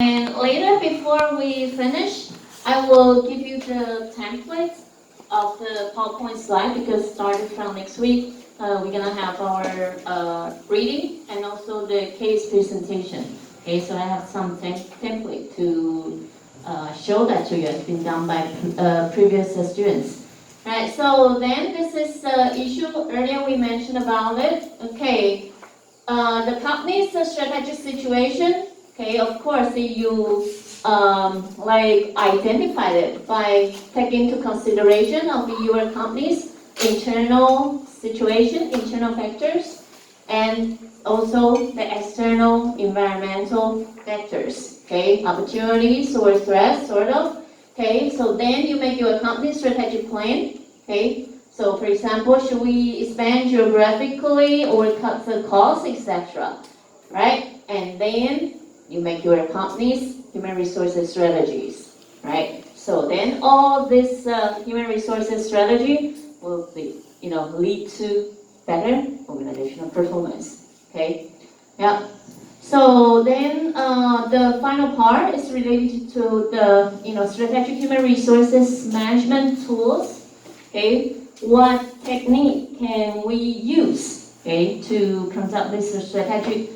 And later, before we finish, I will give you the template of the PowerPoint slide because starting from next week, we're gonna have our reading and also the case presentation. Okay, so I have some template to show that to you. It's been done by previous students. Right, so then this is the issue earlier we mentioned about it. Okay, the company's strategic situation. Okay, of course, you like identified it by taking into consideration of your company's internal situation, internal factors, and also the external environmental factors. Okay, opportunities or threats, sort of. Okay, so then you make your company strategic plan. Okay, so for example, should we expand geographically or cut the cost, etc. Right, and then you make your company's human resources strategies, right? So then all this human resources strategy will be, lead to better organizational performance. Okay, yeah. So then the final part is related to the strategic human resources management tools. Okay, what technique can we use? Okay, to conduct this strategic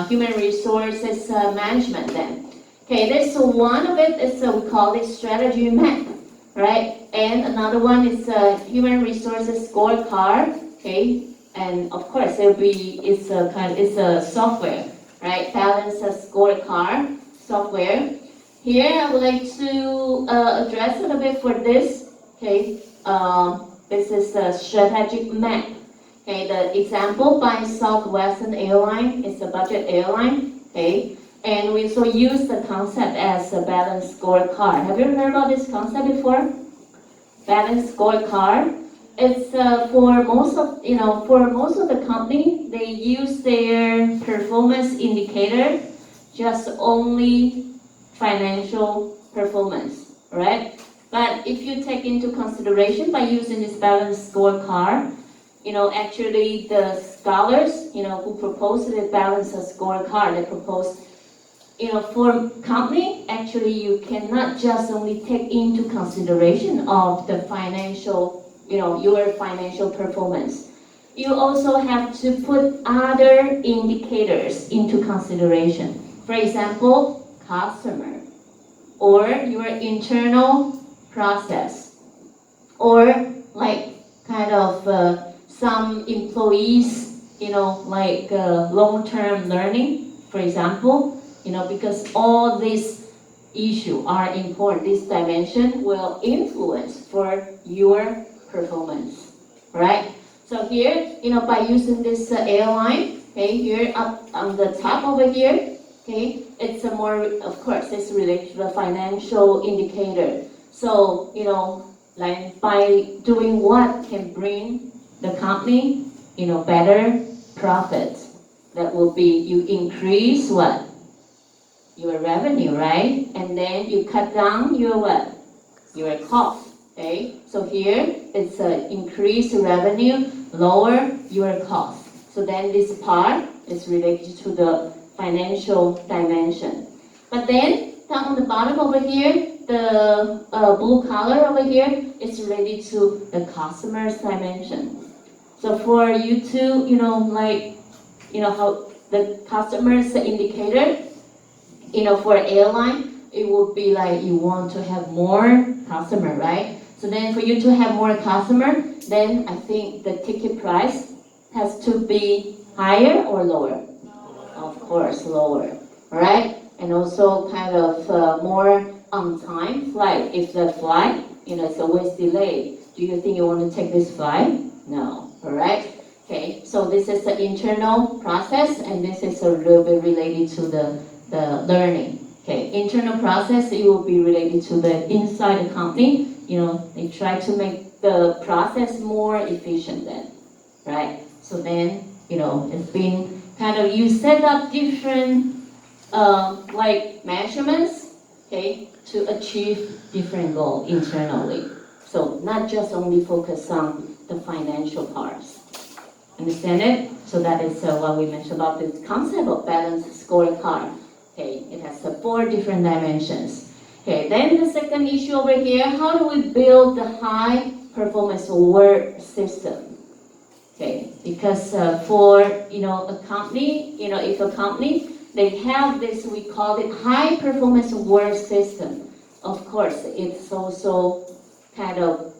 human resources management then. Okay, this one of it is we call it strategy map, right? And another one is human resources scorecard. Okay, and of course it's a software, right? Balance scorecard software. Here I would like to address it a bit for this. Okay, this is the strategic map. Okay, the example by Southwestern Airline is a budget airline. Okay, and we also use the concept as a balanced scorecard. Have you heard about this concept before? Balanced scorecard. It's for most of the company, they use their performance indicator just only financial performance, right? But if you take into consideration by using this balanced scorecard, actually the scholars, who proposed the balanced scorecard, they proposed, for company, actually you cannot just only take into consideration of the financial, your financial performance. You also have to put other indicators into consideration. For example, customer, or your internal process, or like kind of some employees, like long-term learning, for example, because all these issues are important. This dimension will influence for your performance, right? So here, by using this airline, okay, here up on the top over here, okay, it's a more, of course, it's related to the financial indicator. So, like by doing what can bring the company, better profit. That will be, you increase what? Your revenue, right? And then you cut down your what? Your cost, okay? So here, it's increase revenue, lower your cost. So then this part is related to the financial dimension. But then, down on the bottom over here, the blue color over here is related to the customer's dimension. So for you to, how the customer's indicator, for airline, it would be like you want to have more customer, right? So then for you to have more customer, then I think the ticket price has to be higher or lower? Of course, lower, right? And also kind of more on-time flight. If the flight, it's always delayed, do you think you want to take this flight? No, correct? Okay, so this is the internal process, and this is a little bit related to the learning. Okay, internal process, it will be related to the inside the company. They try to make the process more efficient then, right? So then, it's been kind of, you set up different like measurements, okay, to achieve different goals internally. So not just only focus on the financial parts. Understand it? So that is what we mentioned about this concept of balanced scorecard. Okay, it has 4 different dimensions. Okay, then the second issue over here, how do we build the high performance work system? Okay, because for a company, if a company they have this, we call it high performance work system. Of course, it's also kind of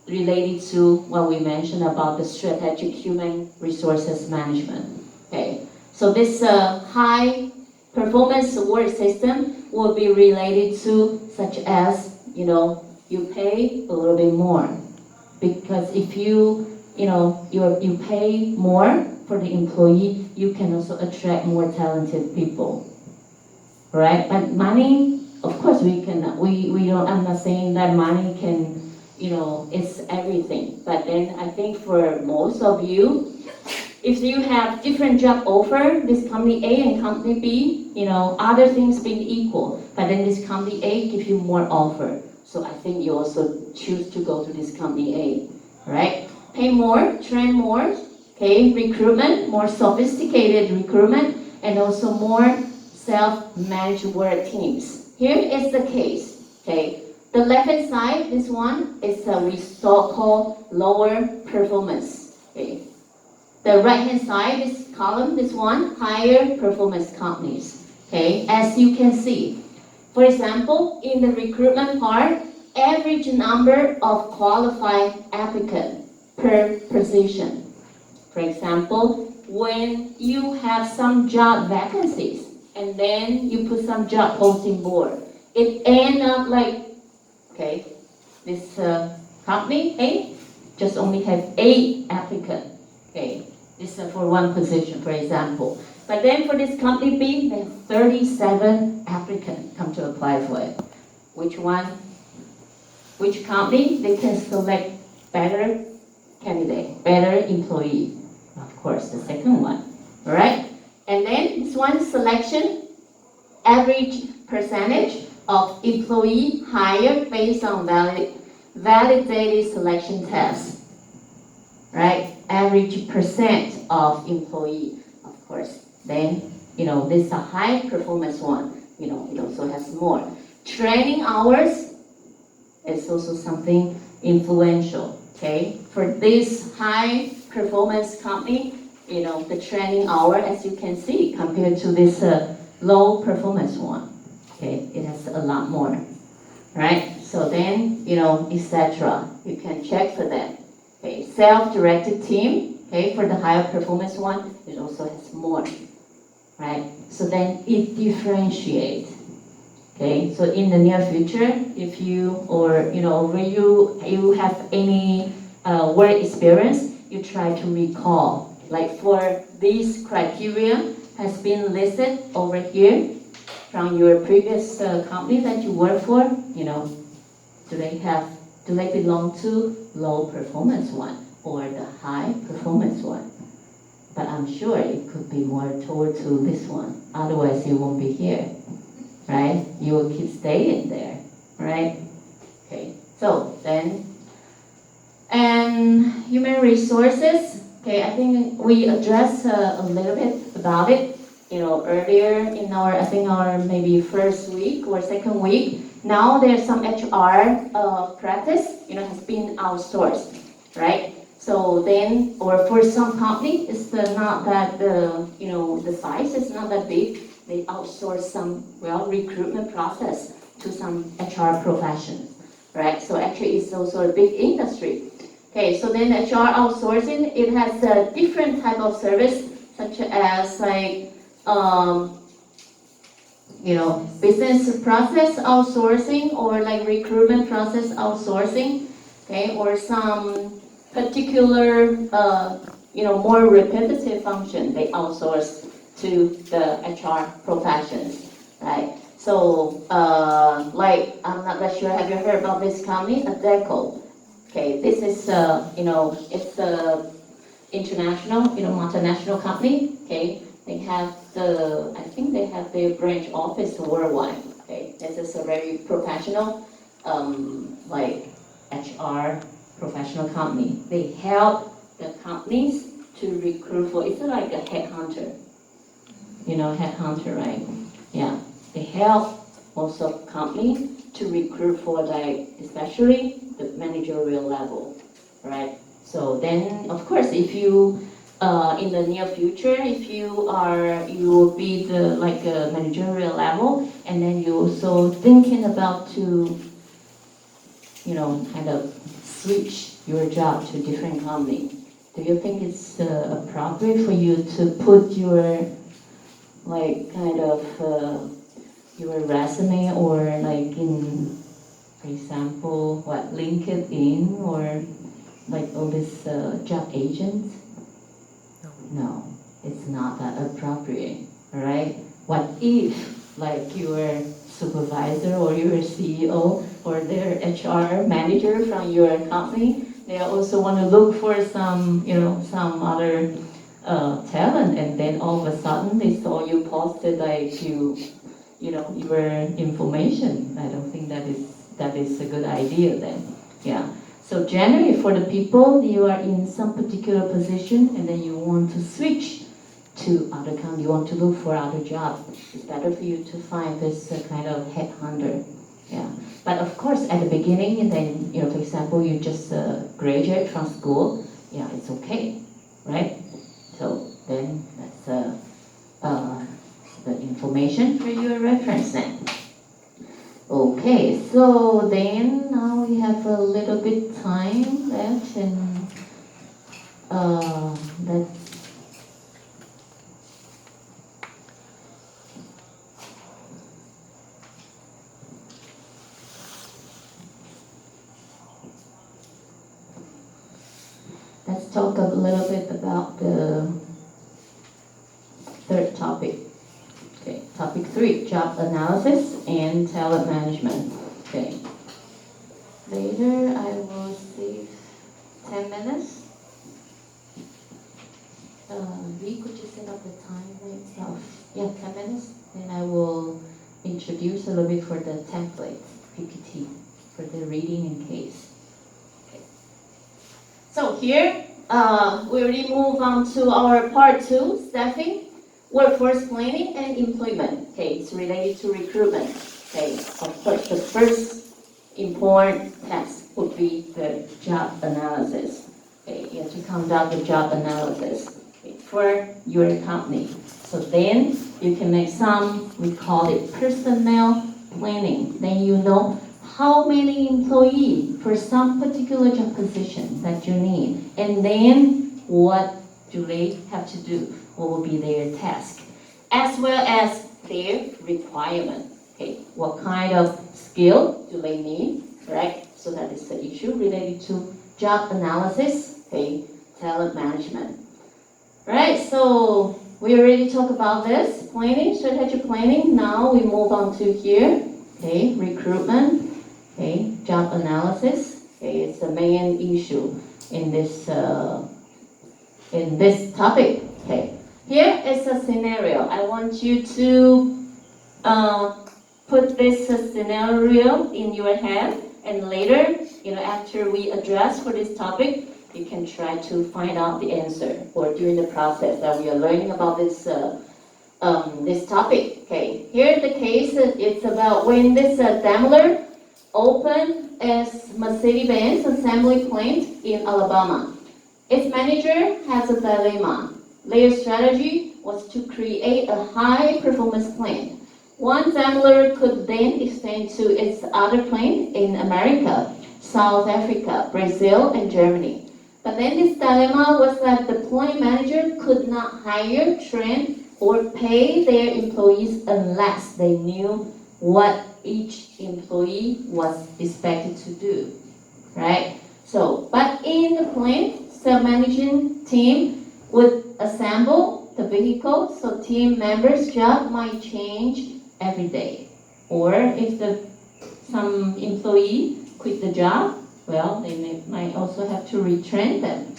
related to what we mentioned about the strategic human resources management. Okay, so this high performance work system will be related to such as you pay a little bit more, because if you pay more for the employee, you can also attract more talented people, right? But money, of course, we don't. I'm not saying that money can it's everything. But then I think for most of you, if you have different job offer, this company A and company B, other things being equal, but then this company A gives you more offer. So I think you also choose to go to this company A, right? Pay more, train more, okay? Recruitment, more sophisticated recruitment, and also more self-managed work teams. Here is the case, okay? The left-hand side, this one, is we call lower performance. Okay. The right-hand side, this column, this one, higher performance companies. Okay. As you can see, for example, in the recruitment part, average number of qualified applicants per position. For example, when you have some job vacancies and then you put some job posting board, it ends up like, okay, this company A just only has 8 applicants. Okay, this is for one position, for example. But then for this company B, they have 37 applicants come to apply for it. Which one? Which company? They can select better candidate, better employee. Of course, the second one. All right. And then this one selection, average percentage of employee hired based on validated selection tests, right? Average percent of employee, of course. Then, this is a high performance one. It also has more. Training hours is also something influential, okay? For this high performance company, the training hour, as you can see, compared to this low performance one. Okay, it has a lot more, right? So then, etc. You can check for that. Okay, self-directed team. Okay, for the higher performance one, it also has more, right? So then it differentiates. Okay, so in the near future, if you where you have any work experience, you try to recall. Like for this criteria has been listed over here from your previous company that you work for, do they belong to low performance one or the high performance one? But I'm sure it could be more toward to this one. Otherwise, you won't be here, right? You will keep staying there, right? Okay. So then, and human resources. Okay, I think we addressed a little bit about it. Earlier in our maybe first week or second week. Now there's some HR practice, has been outsourced, right? So then, or for some company, it's not that the size is not that big. They outsource some recruitment process to some HR professions, right? So actually, it's also a big industry. Okay, so then HR outsourcing, it has a different type of service, such as like business process outsourcing or like recruitment process outsourcing, okay, or some particular, more repetitive function they outsource to the HR professions, right? So, like, I'm not that sure, have you heard about this company, Adecco? Okay, this is, it's a international, multinational company, okay? They have I think they have their branch office worldwide. Okay, this is a very professional, like HR professional company. They help the companies to recruit for. It's like a headhunter. Headhunter, right? Yeah, they help most of company to recruit for like, especially the managerial level, right? So then, of course, if you in the near future, if you will be the like a managerial level, and then you also thinking about to, kind of switch your job to a different company. Do you think it's appropriate for you to put your like kind of your resume or like in, for example, what LinkedIn or like all this job agents? No, it's not that appropriate, all right? What if like your supervisor or your CEO or their HR manager from your company, they also want to look for some, some other talent, and then all of a sudden they saw you posted like your information. I don't think that is a good idea then. Yeah. So generally for the people, you are in some particular position and then you want to switch to other company, you want to look for other jobs. It's better for you to find this kind of headhunter. Yeah. But of course at the beginning, and then, for example, you just graduate from school, yeah, it's okay, right? So then that's the information for your reference then. Okay, so then now we have a little bit time left, and let's talk a little bit about the third topic. Okay, topic 3, job analysis and talent management. Okay. Later I will save 10 minutes. Lee, could you set up the time of 10 minutes? Then I will introduce a little bit for the template, PPT, for the reading in case. Okay. So here, we already move on to our part 2, staffing, workforce planning, and employment. Okay, it's related to recruitment. Okay, of course, the first important task would be the job analysis. Okay, you have to conduct the job analysis for your company. So then you can make some, we call it personnel planning. Then you know how many employees for some particular job position that you need. And then what do they have to do? What will be their task? As well as their requirement. Okay, what kind of skill do they need, right? So that is the issue related to job analysis, okay, talent management. Right, so we already talked about this, planning, strategic planning. Now we move on to here, okay, recruitment, okay, job analysis. Okay, it's the main issue in this topic. Okay, here is a scenario. I want you to put this scenario in your head, and later, after we address for this topic, you can try to find out the answer, or during the process that we are learning about this this topic. Okay, here the case it's about when this Daimler opened its Mercedes-Benz assembly plant in Alabama. Its manager has a dilemma. Their strategy was to create a high-performance plant. One Daimler could then extend to its other plant in America, South Africa, Brazil, and Germany. But then this dilemma was that the plant manager could not hire, train, or pay their employees unless they knew what each employee was expected to do, right? So, but in the plant, the managing team would assemble the vehicle, so team members' job might change every day. Or if some employee quit the job, well, they might also have to retrain them.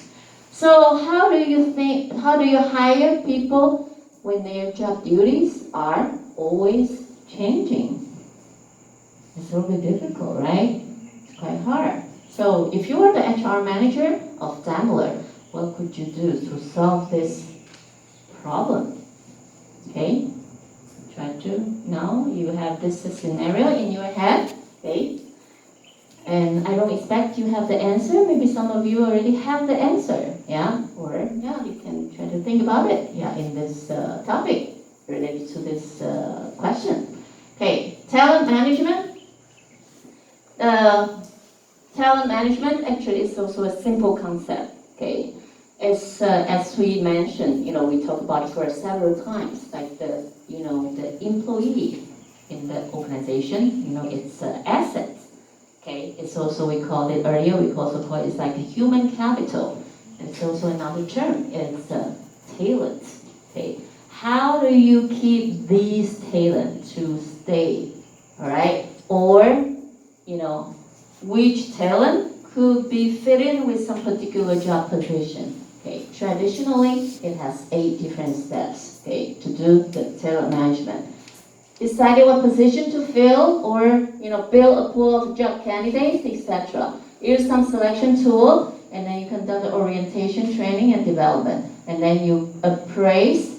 So how do you hire people when their job duties are always changing? It's a little bit difficult, right? It's quite hard. So if you are the HR manager of Daimler, what could you do to solve this problem? Okay? try to, now you have this scenario in your head, okay? And I don't expect you have the answer. Maybe some of you already have the answer, yeah? Or, yeah, you can try to think about it, yeah, in this topic related to this question. Okay, talent management. Talent management actually is also a simple concept, okay? It's, as we mentioned, we talked about it for several times, like the employee in the organization, it's assets. Okay, it's also, we called it earlier, we also call it, it's like a human capital. It's also another term, it's talent. Okay, how do you keep these talent to stay, all right? Or, which talent could be fitted with some particular job position. Okay, traditionally, it has 8 different steps, okay, to do the talent management. Deciding what position to fill, or build a pool of job candidates, etc. Use some selection tool, and then you conduct the orientation, training, and development, and then you appraise,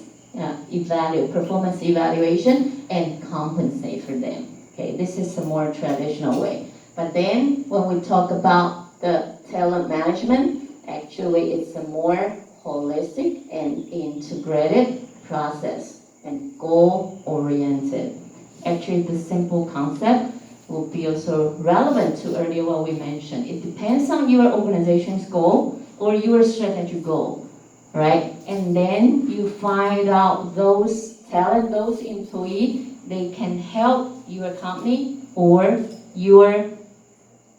performance evaluation, and compensate for them. Okay, this is a more traditional way. But then when we talk about the talent management, actually it's a more holistic and integrated process and goal-oriented. Actually, the simple concept will be also relevant to earlier what we mentioned. It depends on your organization's goal or your strategy goal, right? And then you find out those talent, those employees, they can help your company or your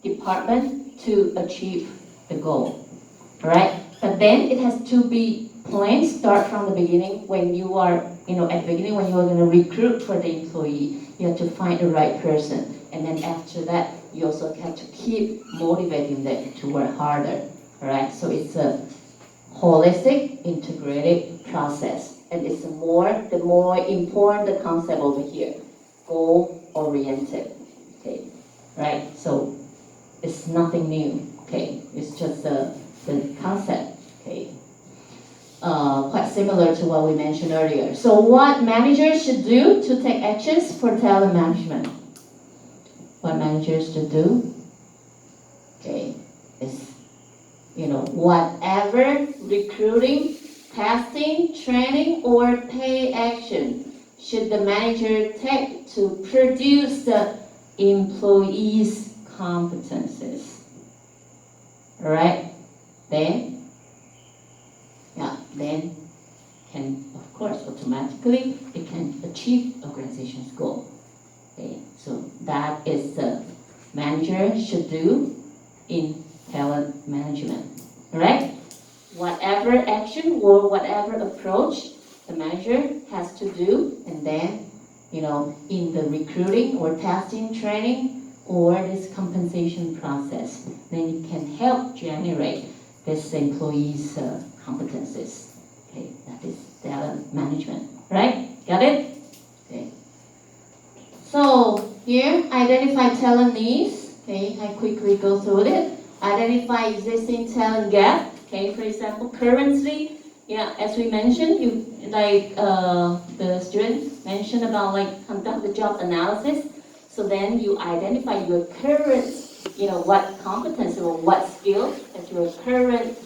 department to achieve the goal, right? But then it has to be planned, start from the beginning when you are, at the beginning when you are going to recruit for the employee, you have to find the right person. And then after that, you also have to keep motivating them to work harder, all right? So it's a holistic, integrated process. And it's the more important the concept over here, goal-oriented, okay? Right, so it's nothing new, okay? It's just the concept, okay? Quite similar to what we mentioned earlier. So what managers should do to take actions for talent management? What managers should do? Okay, is, whatever recruiting, testing, training, or pay action should the manager take to produce the employees' competences. All right, then can, of course, automatically it can achieve organization's goal. Okay, so that is the manager should do in talent management. All right, whatever action or whatever approach the manager has to do, and then in the recruiting or testing, training, or this compensation process, then you can help generate this employee's competences. Okay, that is talent management, right? Got it? Okay. So here, identify talent needs. Okay, I quickly go through it. Identify existing talent gap. Okay, for example, currently, as we mentioned, the student mentioned about conduct the job analysis. So then you identify your current, what competence or what skill that your current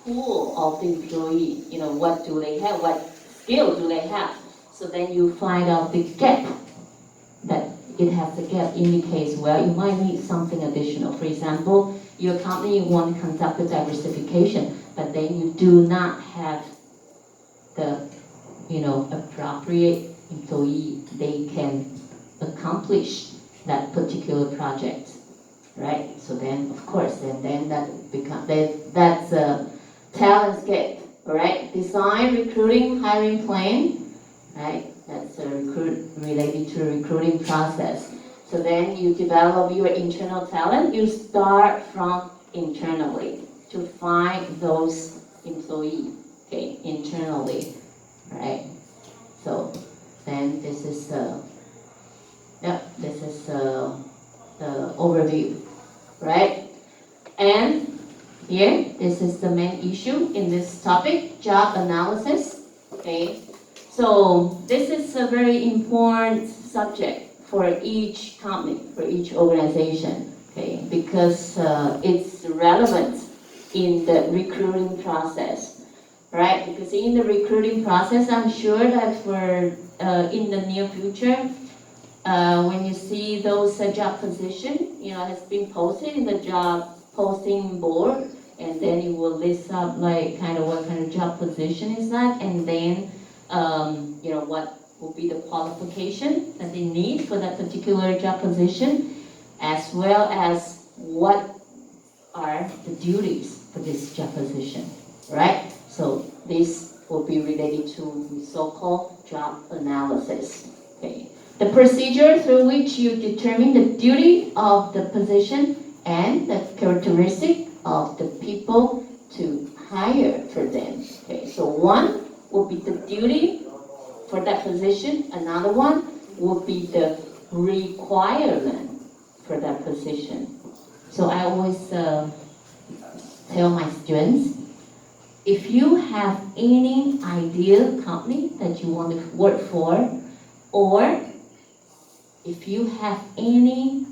pool of the employee, what do they have, what skill do they have. So then you find out the gap, that it has a gap indicates, well, you might need something additional. For example, your company want to conduct the diversification, but then you do not have the, appropriate employee, they can accomplish that particular project, right? So then, of course, then that's a talent gap, right? Design, recruiting, hiring plan, right? That's related to the recruiting process. So then you develop your internal talent. You start from internally to find those employees, okay, internally, right? So then this is the overview, right? And here, this is the main issue in this topic, job analysis, okay? So this is a very important subject for each company, for each organization, okay, because it's relevant in the recruiting process, right? Because in the recruiting process, I'm sure that for in the near future, when you see those job position, has been posted in the job posting board, and then you will list up like kind of what kind of job position is that, and then what will be the qualification that they need for that particular job position, as well as what are the duties for this job position, right? So this will be related to the so-called job analysis. Okay. The procedure through which you determine the duty of the position and the characteristic of the people to hire for them. Okay. So one will be the duty for that position. Another one will be the requirement for that position. So I always tell my students, if you have any ideal company that you want to work for, or if you have any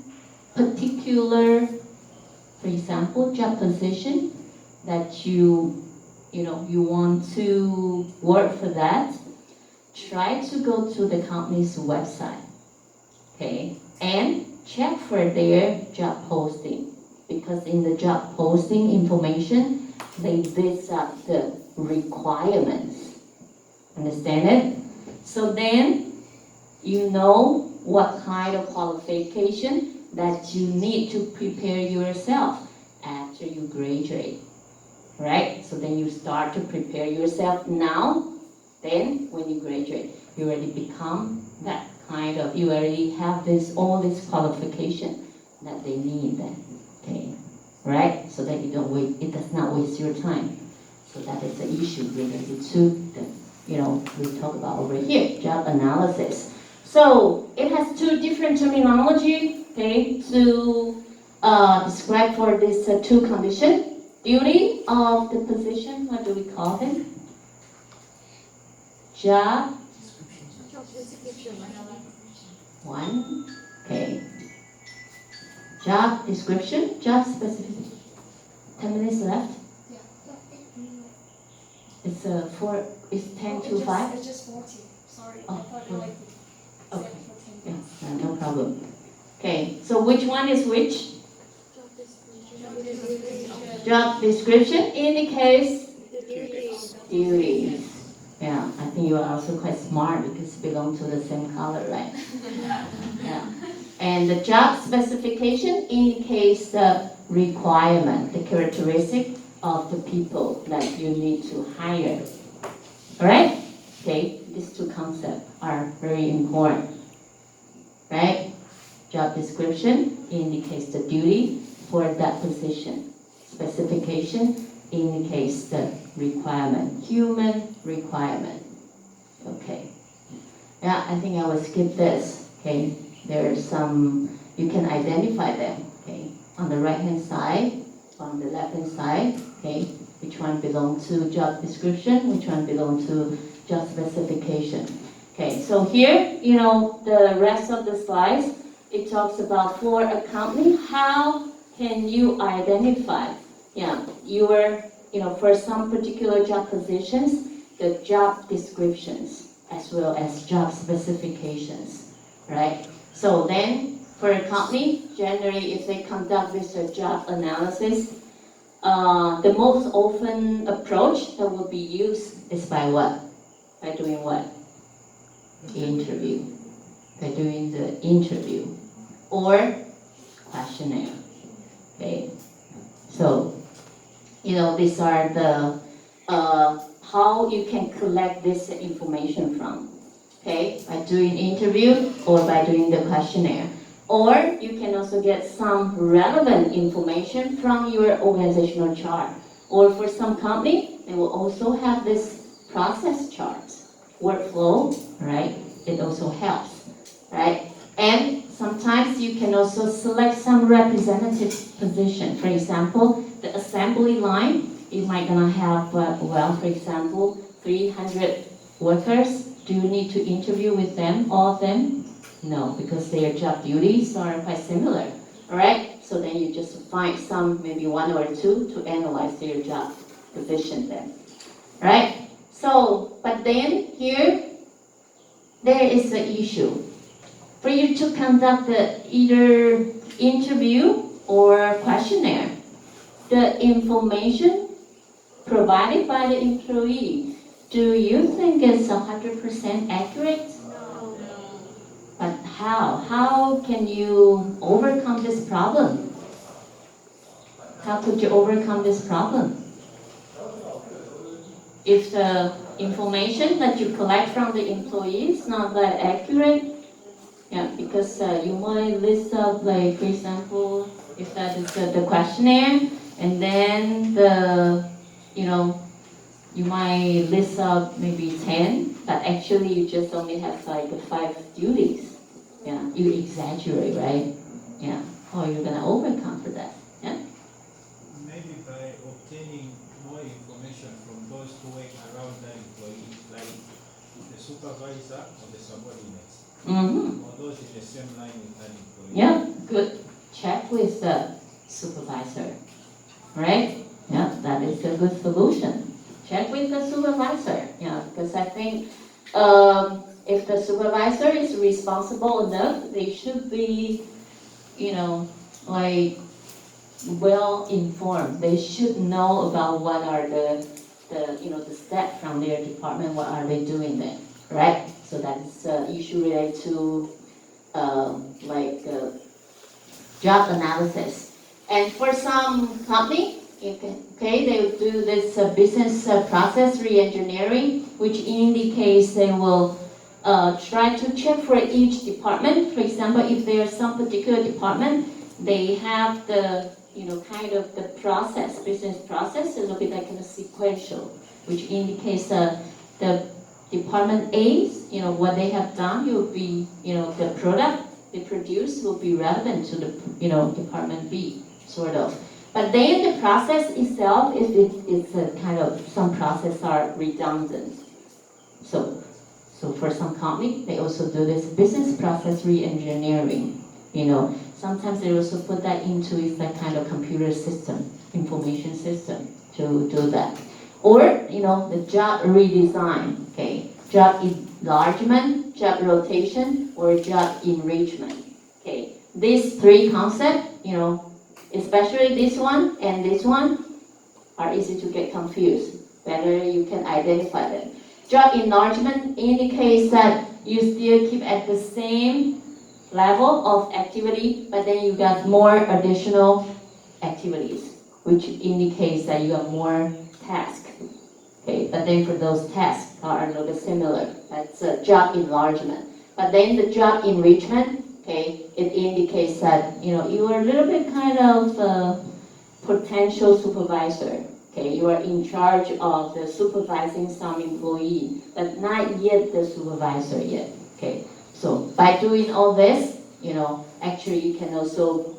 particular, for example, job position that you want to work for that, try to go to the company's website, okay, and check for their job posting, because in the job posting information, they list up the requirements. Understand it? So then you know what kind of qualification that you need to prepare yourself after you graduate, right? So then you start to prepare yourself now. Then when you graduate, you already become that kind of, you already have all this qualification that they need then, okay? Right? So that it does not waste your time. So that is the issue related to we talk about over here, job analysis. So it has two different terminology, okay, to describe for this two condition. Duty of the position, what do we call them? Job description. One, okay. Job description, job specification. 10 minutes left. It's 10 to 5. It's just 40. Sorry, Oh, I thought you like okay. for 10 Yeah, no problem. Okay, so which one is which? Job description indicates duties. Yeah, I think you are also quite smart because you belong to the same color, right? Yeah. And the job specification indicates the requirement, the characteristic of the people that you need to hire. Alright? Okay, these two concepts are very important. Right? Job description indicates the duty for that position. Specification indicates the requirement, human requirement. Okay. Yeah, I think I will skip this. Okay. There's some, you can identify them. Okay. On the right hand side, on the left hand side, okay, which one belongs to job description, which one belongs to job specification. Okay, so here, the rest of the slides, it talks about for a company, how can you identify, for some particular job positions, the job descriptions as well as job specifications, right? So then, for a company, generally, if they conduct this job analysis, the most often approach that will be used is by what? By doing what? Interview. By doing the interview or questionnaire. Okay. So, these are the how you can collect this information from. Okay, by doing interview or by doing the questionnaire. Or you can also get some relevant information from your organizational chart. Or for some company, they will also have this process chart, workflow, right? It also helps, right? And sometimes you can also select some representative position. For example, the assembly line, you might gonna have, for example, 300 workers Do you need to interview with them, all of them? No, because their job duties are quite similar, all right? So then you just find some, maybe one or two, to analyze their job position then, all right? So, but then here, there is the issue. For you to conduct either interview or questionnaire, the information provided by the employee, do you think it's 100% accurate? No. But how? How can you overcome this problem? How could you overcome this problem? If the information that you collect from the employee is not that accurate, yeah, because you might list up, like, for example, if that is the questionnaire, and then you might list up maybe 10, but actually you just only have like 5 duties. Yeah, you exaggerate, right? Yeah. How are you gonna overcome for that? Yeah. Maybe by obtaining more information from those who work around the employee, like the supervisor or the subordinates, Mm-hmm. or those in the same line with that employee. Yeah, good. Check with the supervisor, right? Yeah, that is a good solution. Check with the supervisor, yeah, because I think if the supervisor is responsible enough, they should be, like, well informed. They should know about what are the steps from their department, what are they doing there, right? So that is issue related to job analysis. And for some company, okay, they will do this business process re-engineering, which indicates they will try to check for each department. For example, if there's some particular department, they have the, kind of the process, business process, a little bit like in a sequential, which indicates the department A's, what they have done will be, the product they produce will be relevant to the, department B, sort of. But then the process itself, it's a kind of, some processes are redundant. So for some company, they also do this business process re-engineering. Sometimes they also put that into that kind of computer system, information system to do that. Or, the job redesign, okay? Job enlargement, job rotation, or job enrichment, okay? These 3 concepts, especially this one and this one, are easy to get confused. Better you can identify them. Job enlargement indicates that you still keep at the same level of activity, but then you got more additional activities, which indicates that you have more tasks. Okay, but then for those tasks are a little bit similar. That's a job enlargement. But then the job enrichment, okay, it indicates that you are a little bit kind of a potential supervisor. Okay, you are in charge of the supervising some employee, but not yet the supervisor yet. Okay, so by doing all this, actually you can also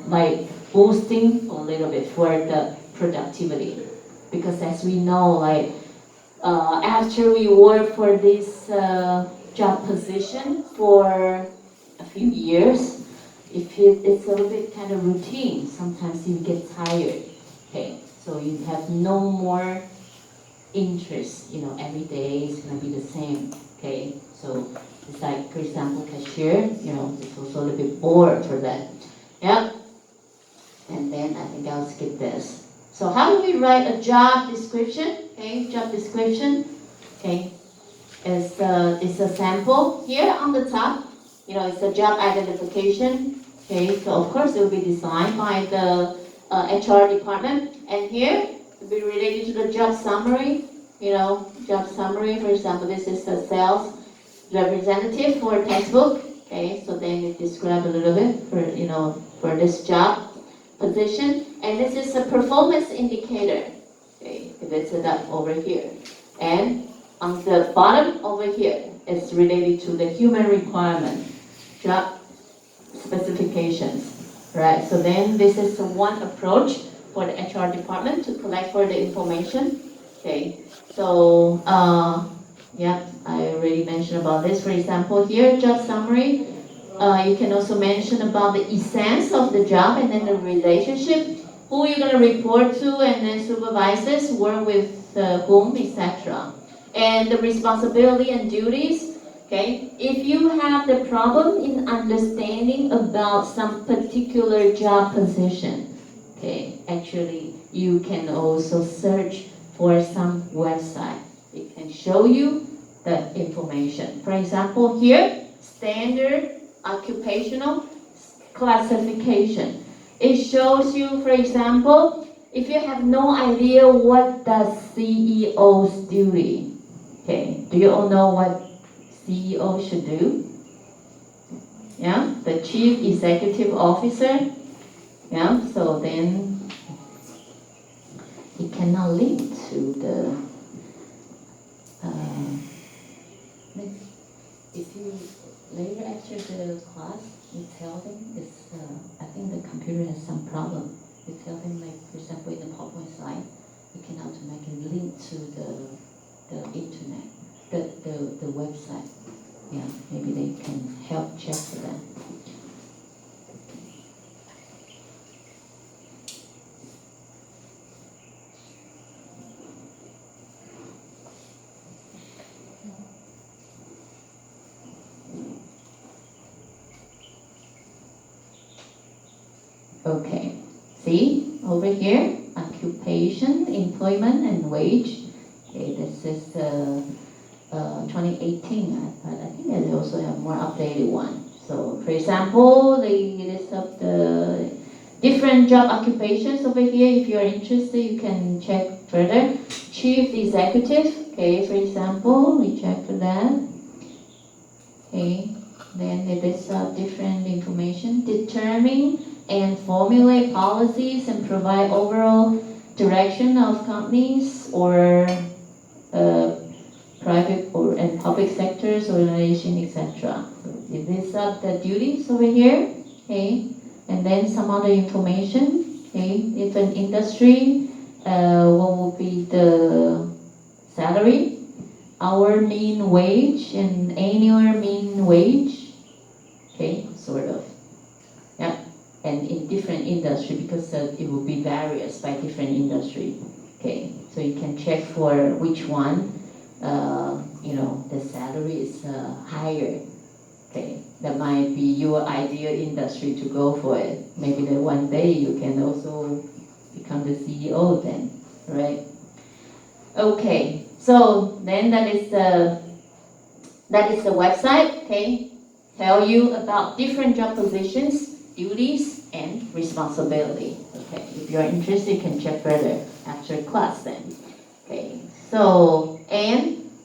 like boosting a little bit for the productivity. Because as we know, like after we work for this job position for a few years, it's a little bit kind of routine. Sometimes you get tired. Okay, so you have no more interest. Every day is gonna be the same. Okay, so it's like, for example, cashier. It's also a little bit bored for that. Yep. And then I think I'll skip this. So how do we write a job description? Okay, job description. Okay, it's a sample here on the top. It's a job identification. Okay, so of course it will be designed by the HR department. And here it will be related to the job summary. Job summary. For example, this is a sales representative for textbook. Okay, so then it describes a little bit for this job position, and this is a performance indicator. Okay, it's up over here, and on the bottom over here, it's related to the human requirement, job specifications, right? So then this is one approach for the HR department to collect for the information. Okay, so Yep, I already mentioned about this. For example, here, job summary. You can also mention about the essence of the job and then the relationship, who you're going to report to, and then supervisors, work with whom, etc. And the responsibility and duties. Okay, if you have the problem in understanding about some particular job position, okay, actually you can also search for some website. It can show you the information. For example, here, standard occupational classification. It shows you, for example, if you have no idea what does CEO's duty, okay, do you all know what CEO should do? Yeah, the Chief Executive Officer. Yeah, so then it cannot link to the if you later after the class, you tell them it's, I think the computer has some problem. You tell them, like, for example, in the PowerPoint slide, you can automatically link to the internet, the website. Yeah, maybe they can help check for them. Okay, see over here, occupation, employment, and wage. Okay, this is 2018, but I think they also have more updated one. So, for example, the list of the different job occupations over here. If you are interested, you can check further. Chief executive. Okay, for example, we check for that. Okay, then it is different information. Determine and formulate policies and provide overall direction of companies or private or and public sectors, organization, etc. So these are the duties over here. Okay, and then some other information. Okay, if an industry, what will be the salary, hour mean wage, and annual mean wage. Okay, sort of. Yeah, and in different industry because it will be various by different industry. Okay, so you can check for which one, the salary is higher. Okay, that might be your ideal industry to go for it. Maybe that one day you can also become the CEO then, right? Okay, so then that is the website. Okay, tell you about different job positions, duties, and responsibility. Okay, if you're interested, you can check further after class then. Okay, so, and